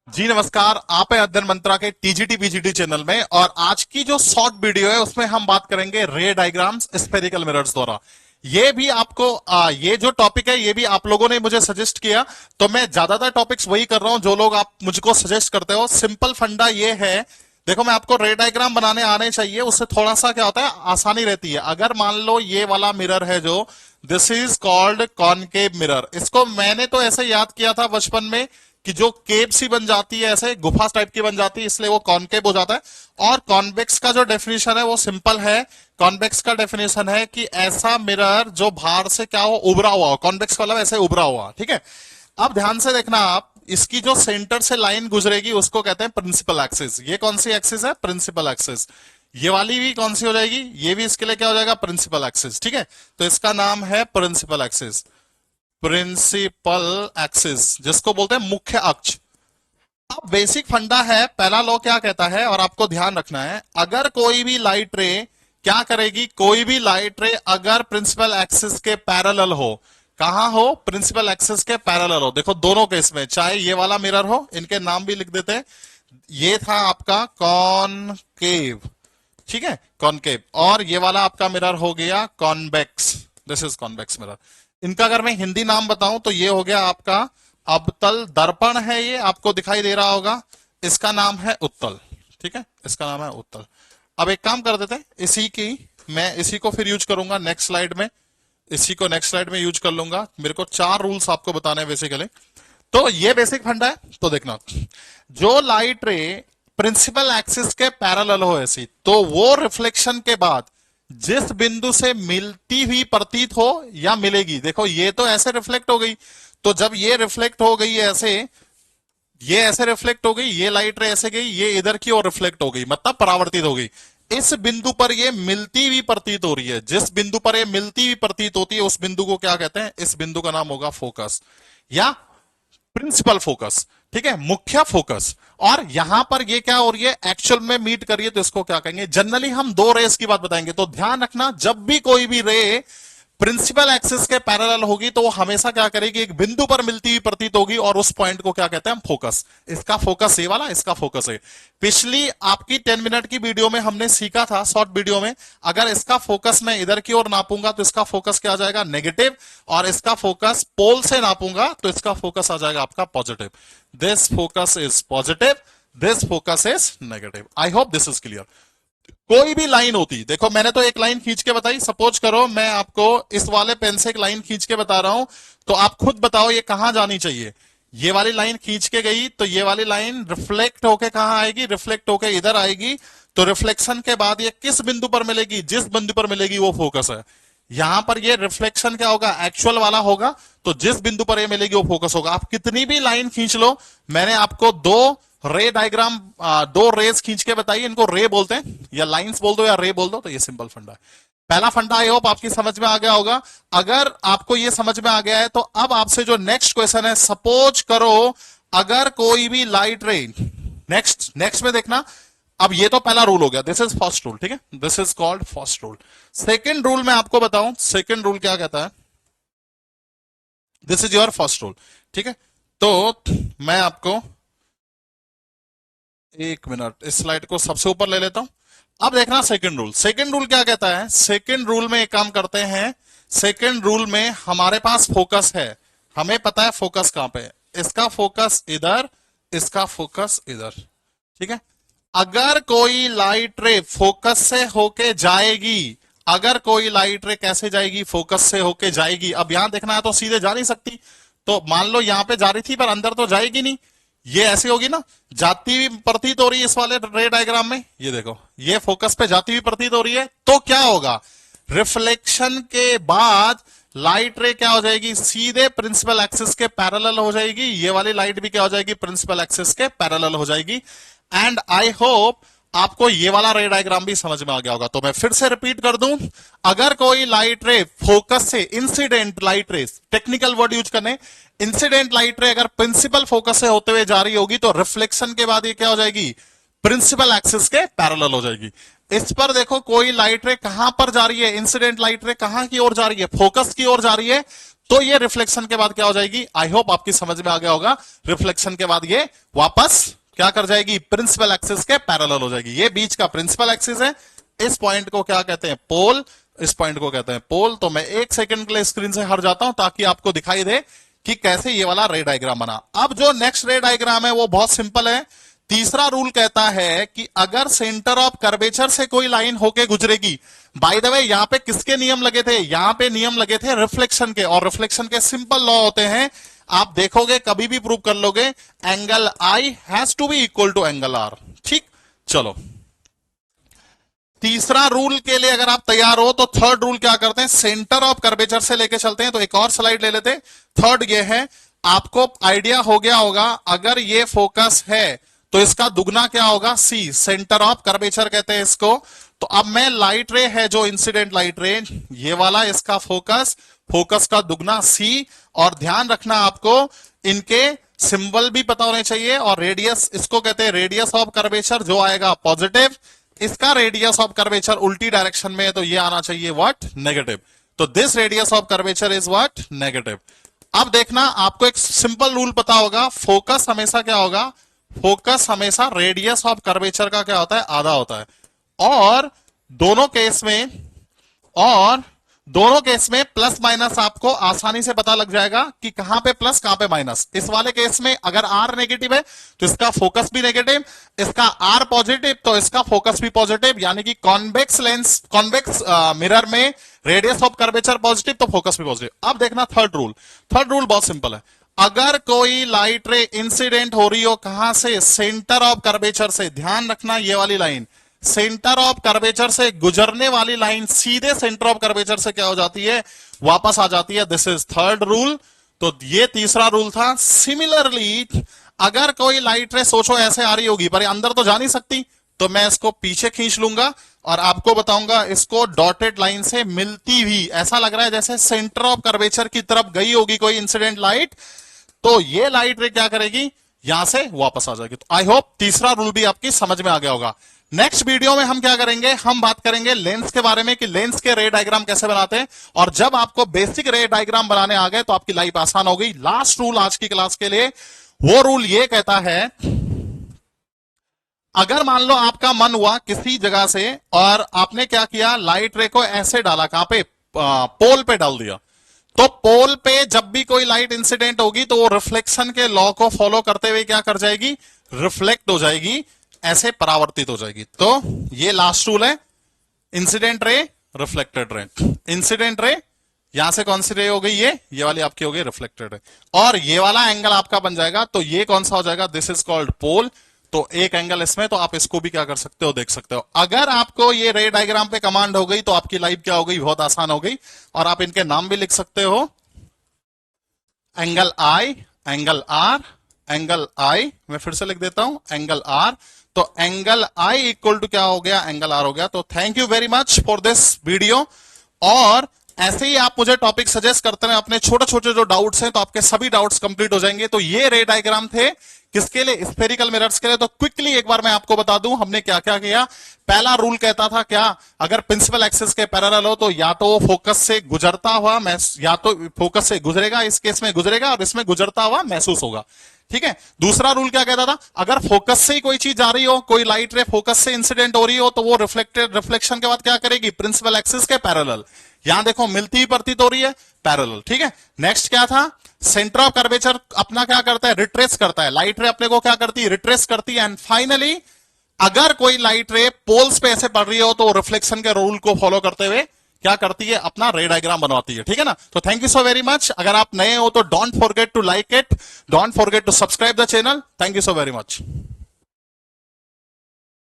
जी नमस्कार। आप है अध्ययन मंत्रा के टीजीटी पीजीटी चैनल में और आज की जो शॉर्ट वीडियो है उसमें हम बात करेंगे रे डायग्राम्स स्फेरिकल मिरर्स द्वारा। ये भी आपको ये जो टॉपिक है ये भी आप लोगों ने मुझे सजेस्ट किया, तो मैं ज्यादातर टॉपिक्स वही कर रहा हूं जो लोग आप मुझको सजेस्ट करते हो। सिंपल फंडा ये है, देखो मैं आपको रे डायग्राम बनाने आने चाहिए, उससे थोड़ा सा क्या होता है आसानी रहती है। अगर मान लो ये वाला मिरर है जो this is called concave mirror, इसको मैंने तो ऐसे याद किया था बचपन में कि जो केव सी बन जाती है ऐसे गुफा टाइप की बन जाती है इसलिए वो कॉनकेव हो जाता है। और कॉन्वेक्स का जो डेफिनेशन है वो सिंपल है। कॉन्वेक्स का डेफिनेशन है कि ऐसा मिरर जो बाहर से क्या हो उभरा हुआ हो, कॉन्वेक्स का मतलब ऐसे उभरा हुआ, ठीक है। अब ध्यान से देखना आप, इसकी जो सेंटर से लाइन गुजरेगी उसको कहते हैं प्रिंसिपल एक्सिस। ये कौन सी एक्सिस है? Principal axis. ये वाली भी कौन सी हो जाएगी? ये भी इसके लिए क्या हो जाएगा? प्रिंसिपल एक्सिस, ठीक है। तो इसका नाम है प्रिंसिपल एक्सिस। प्रिंसिपल एक्सिस जिसको बोलते हैं मुख्य अक्ष। अब बेसिक फंडा है, पहला लॉ क्या कहता है और आपको ध्यान रखना है, अगर कोई भी लाइट रे क्या करेगी, कोई भी लाइट रे अगर प्रिंसिपल एक्सिस के पैरेलल हो, कहां हो? प्रिंसिपल एक्सिस के पैरेलल हो। देखो दोनों केस में, चाहे ये वाला मिरर हो, इनके नाम भी लिख देते हैं। ये था आपका कॉनकेव, ठीक है, कॉनकेव। और ये वाला आपका मिरर हो गया convex, this is convex mirror. इनका अगर मैं हिंदी नाम बताऊं तो ये हो गया आपका अवतल दर्पण है, ये आपको दिखाई दे रहा होगा। इसका नाम है उत्तल, ठीक है, इसका नाम है उत्तल। अब एक काम कर देते हैं, मैं इसी को फिर यूज करूंगा नेक्स्ट स्लाइड में, इसी को नेक्स्ट स्लाइड में यूज कर लूंगा। मेरे को 4 रूल्स आपको बताने हैं बेसिकली। तो ये बेसिक फंडा है। तो देखना, जो लाइट रे प्रिंसिपल एक्सिस के पैरेलल हो ऐसी, तो वो रिफ्लेक्शन के बाद जिस बिंदु से मिलती हुई प्रतीत हो या मिलेगी, देखो ये तो ऐसे रिफ्लेक्ट हो गई, तो जब ये रिफ्लेक्ट हो गई ऐसे, ये ऐसे रिफ्लेक्ट हो गई, ये लाइट रे ऐसे गई, ये इधर की ओर रिफ्लेक्ट हो गई, मतलब परावर्तित हो गई। इस बिंदु पर ये मिलती हुई प्रतीत हो रही है, जिस बिंदु पर ये मिलती हुई प्रतीत होती है उस बिंदु को क्या कहते हैं? इस बिंदु का नाम होगा फोकस या प्रिंसिपल फोकस, ठीक है, मुख्य फोकस। और यहां पर ये क्या हो रही है, एक्चुअल में मीट कर रही है, तो इसको क्या कहेंगे? जनरली हम 2 रेस की बात बताएंगे, तो ध्यान रखना जब भी कोई भी रे प्रिंसिपल एक्सिस के पैरेलल होगी तो वो हमेशा क्या करेगी, एक बिंदु पर मिलती हुई प्रतीत होगी और उस पॉइंट को क्या कहते हैं? फोकस। इसका फोकस ये वाला, इसका फोकस है। पिछली आपकी 10 मिनट की वीडियो में हमने सीखा था, शॉर्ट वीडियो में, अगर इसका फोकस मैं इधर की ओर नापूंगा तो इसका फोकस क्या आ जाएगा? नेगेटिव। और इसका फोकस पोल से नापूंगा तो इसका फोकस आ जाएगा आपका positive. This focus is positive, this focus is negative. I hope this is clear. कोई भी लाइन होती, देखो मैंने तो एक लाइन खींच के बताई, सपोज करो मैं आपको इस वाले पेन से एक लाइन खींच के बता रहा हूं, तो आप खुद बताओ ये कहां जानी चाहिए। ये वाली लाइन खींच के गई तो ये वाली लाइन रिफ्लेक्ट होके कहां आएगी? रिफ्लेक्ट होके इधर आएगी। तो रिफ्लेक्शन के बाद ये किस बिंदु पर मिलेगी? जिस बिंदु पर मिलेगी वो फोकस है। यहां पर ये रिफ्लेक्शन क्या होगा? एक्चुअल वाला होगा, तो जिस बिंदु पर ये मिलेगी वो फोकस होगा। आप कितनी भी लाइन खींच लो, मैंने आपको 2 रे डायग्राम, 2 रेज खींच के बताइए, इनको रे बोलते हैं, या लाइंस बोल दो या रे बोल दो, तो ये सिंपल फंडा है। पहला फंडा आई होप आपकी समझ में आ गया होगा। अगर आपको ये समझ में आ गया है तो अब आपसे जो नेक्स्ट क्वेश्चन है, सपोज करो अगर कोई भी लाइट रे, नेक्स्ट में देखना, अब ये तो पहला रूल हो गया, दिस इज फर्स्ट रूल, ठीक है, this is called first rule. Second rule मैं आपको बताऊं, सेकेंड रूल क्या कहता है, this is your first rule, ठीक है। तो मैं आपको 1 मिनट इस स्लाइड को सबसे ऊपर ले लेता हूं। अब देखना सेकंड रूल, सेकंड रूल क्या कहता है? सेकंड रूल में एक काम करते हैं, सेकंड रूल में हमारे पास फोकस है, हमें पता है फोकस कहां पे है, इसका फोकस इधर, इसका फोकस इधर, ठीक है। अगर कोई लाइट रे फोकस से होके जाएगी, अगर कोई लाइट रे कैसे जाएगी? फोकस से होके जाएगी। अब यहां देखना है तो सीधे जा नहीं सकती, तो मान लो यहां पे जा रही थी पर अंदर तो जाएगी नहीं, ये ऐसी होगी ना, जाती हुई प्रतीत हो रही है इस वाले रे डायग्राम में, ये देखो ये फोकस पे जाती हुई प्रतीत हो रही है, तो क्या होगा? रिफ्लेक्शन के बाद लाइट रे क्या हो जाएगी? सीधे प्रिंसिपल एक्सिस के पैरेलल हो जाएगी। ये वाली लाइट भी क्या हो जाएगी? प्रिंसिपल एक्सिस के पैरेलल हो जाएगी। एंड आई होप आपको ये वाला रे डायग्राम भी समझ में आ गया होगा। तो मैं फिर से रिपीट कर दूं, अगर कोई लाइट रे फोकस से, इंसिडेंट लाइट रे, टेक्निकल वर्ड यूज करने, इंसिडेंट लाइट रे अगर प्रिंसिपल फोकस से होते हुए जा रही होगी तो रिफ्लेक्शन के बाद ये क्या हो जाएगी? प्रिंसिपल एक्सिस के पैरेलल हो जाएगी। इस पर देखो कोई लाइट रे कहां पर जा रही है? इंसिडेंट लाइट रे कहां की ओर जा रही है? फोकस की ओर जा रही है। तो ये रिफ्लेक्शन के बाद क्या हो जाएगी, आई होप आपकी समझ में आ गया होगा, रिफ्लेक्शन के बाद ये वापस क्या कर जाएगी, प्रिंसिपल एक्सिस के पैरेलल हो जाएगी। ये बीच का प्रिंसिपल एक्सिस है, इस पॉइंट को क्या कहते हैं, पोल, इस पॉइंट को कहते हैं पोल। तो मैं एक सेकंड के लिए स्क्रीन से हट जाता हूं ताकि आपको दिखाई दे कि कैसे ये वाला रे डायग्राम बना। अब जो नेक्स्ट रे डायग्राम है वो बहुत सिंपल है। तीसरा रूल कहता है कि अगर सेंटर ऑफ कर्वेचर से कोई लाइन होके गुजरेगी, बाय द वे यहां पे किसके नियम लगे थे, यहां पे नियम लगे थे रिफ्लेक्शन के, और रिफ्लेक्शन के सिंपल लॉ होते हैं, आप देखोगे कभी भी प्रूव कर लोगे, angle I has to be equal to angle R. ठीक, चलो तीसरा रूल के लिए अगर आप तैयार हो तो थर्ड रूल क्या करते हैं, सेंटर ऑफ कर्वेचर से लेके चलते हैं। तो एक और स्लाइड ले लेते हैं। थर्ड ये है, आपको आइडिया हो गया होगा, अगर ये फोकस है तो इसका दुगना क्या होगा, सी, सेंटर ऑफ कर्वेचर कहते हैं इसको। तो अब मैं लाइट रे है जो इंसिडेंट लाइट रे, ये वाला इसका फोकस, फोकस का दुगना सी, और ध्यान रखना आपको इनके सिंबल भी पता होने चाहिए, और रेडियस, इसको कहते हैं रेडियस ऑफ कर्वेचर, जो आएगा पॉजिटिव, इसका रेडियस ऑफ कर्वेचर उल्टी डायरेक्शन में है तो ये आना चाहिए व्हाट, नेगेटिव। तो this radius of curvature is what, negative. अब देखना, आपको एक सिंपल रूल पता होगा, फोकस हमेशा क्या होगा, फोकस हमेशा रेडियस ऑफ कर्वेचर का क्या होता है, आधा होता है। और दोनों केस में प्लस माइनस आपको आसानी से पता लग जाएगा कि कहां पे प्लस कहां पे माइनस। इस वाले केस में अगर आर नेगेटिव है तो इसका फोकस भी नेगेटिव, इसका आर पॉजिटिव तो इसका फोकस भी पॉजिटिव, यानी कि कॉन्वेक्स लेंस, कॉन्वेक्स मिरर में रेडियस ऑफ कर्वेचर पॉजिटिव तो फोकस भी पॉजिटिव। अब देखना थर्ड रूल बहुत सिंपल है, अगर कोई लाइट रे इंसिडेंट हो रही हो कहां से, सेंटर ऑफ कर्वेचर से, ध्यान रखना ये वाली लाइन, सेंटर ऑफ कर्वेचर से गुजरने वाली लाइन सीधे सेंटर ऑफ कर्वेचर से क्या हो जाती है, वापस आ जाती है। This is third rule. तो ये तीसरा रूल था। सिमिलरली अगर कोई लाइट रे सोचो ऐसे आ रही होगी पर अंदर तो जा नहीं सकती, तो मैं इसको पीछे खींच लूंगा और आपको बताऊंगा इसको डॉटेड लाइन से मिलती हुई, ऐसा लग रहा है जैसे सेंटर ऑफ कर्वेचर की तरफ गई होगी कोई इंसिडेंट लाइट, तो ये लाइट रे क्या करेगी, यहां से वापस आ जाएगी। तो आई होप तीसरा रूल भी आपकी समझ में आ गया होगा। नेक्स्ट वीडियो में हम क्या करेंगे, हम बात करेंगे लेंस के बारे में कि लेंस के रे डायग्राम कैसे बनाते हैं, और जब आपको बेसिक रे डायग्राम बनाने आ गए तो आपकी लाइफ आसान हो गई। लास्ट रूल आज की क्लास के लिए, वो रूल ये कहता है, अगर मान लो आपका मन हुआ किसी जगह से और आपने क्या किया, लाइट रे को ऐसे डाला, कहां पे, पोल पे डाल दिया, तो पोल पे जब भी कोई लाइट इंसिडेंट होगी तो वो रिफ्लेक्शन के लॉ को फॉलो करते हुए क्या कर जाएगी, रिफ्लेक्ट हो जाएगी, ऐसे परावर्तित हो जाएगी। तो ये लास्ट रूल है, incident ray, reflected ray. Incident ray यहां से कौन सी रे हो गई, ये वाली आपकी हो गई रिफ्लेक्टेड रे, और ये वाला एंगल आपका बन जाएगा, तो ये कौन सा हो जाएगा, दिस इज कॉल्ड पोल। तो एक एंगल इसमें, तो आप इसको भी क्या कर सकते हो, देख सकते हो। अगर आपको ये रे डायग्राम पे कमांड हो गई तो आपकी लाइफ क्या हो गई, बहुत आसान हो गई। और आप इनके नाम भी लिख सकते हो, angle I, angle R, angle I, मैं फिर से लिख देता हूं, एंगल आर। तो एंगल आई इक्वल टू क्या हो गया, एंगल आर हो गया। तो thank you very much for this video, और ऐसे ही आप मुझे टॉपिक सजेस्ट करते रहे, अपने छोटे छोटे जो डाउट्स हैं, तो आपके सभी डाउट्स कंप्लीट हो जाएंगे। तो ये रे डायग्राम थे किसके लिए, स्फेरिकल मिरर्स के लिए। तो क्विकली एक बार मैं आपको बता दूं हमने क्या क्या किया। पहला रूल कहता था क्या, अगर प्रिंसिपल एक्सिस के पैरेलल हो तो या तो वो फोकस से गुजरता हुआ, या तो फोकस से गुजरेगा, इस केस में गुजरेगा, और इसमें गुजरता हुआ महसूस होगा, ठीक है। दूसरा रूल क्या कहता था, अगर फोकस से ही कोई चीज जा रही हो, कोई लाइट रे फोकस से इंसिडेंट हो रही हो, तो वो रिफ्लेक्शन के बाद क्या करेगी, प्रिंसिपल एक्सिस के पैरेलल। यहां देखो मिलती ही प्रतीत हो रही है, पैरेलल, ठीक है। नेक्स्ट क्या था, सेंटर ऑफ कर्वेचर अपना क्या करता है, रिट्रेस करता है, लाइट रे अपने को क्या करती है, रिट्रेस करती है। एंड फाइनली अगर कोई लाइट रे पोल्स पे ऐसे पड़ रही हो तो रिफ्लेक्शन के रूल को फॉलो करते हुए क्या करती है, अपना रे डायग्राम बनवाती है, ठीक है ना। तो thank you so very much. अगर आप नए हो तो don't forget to like it, don't forget to subscribe the channel. Thank you so very much.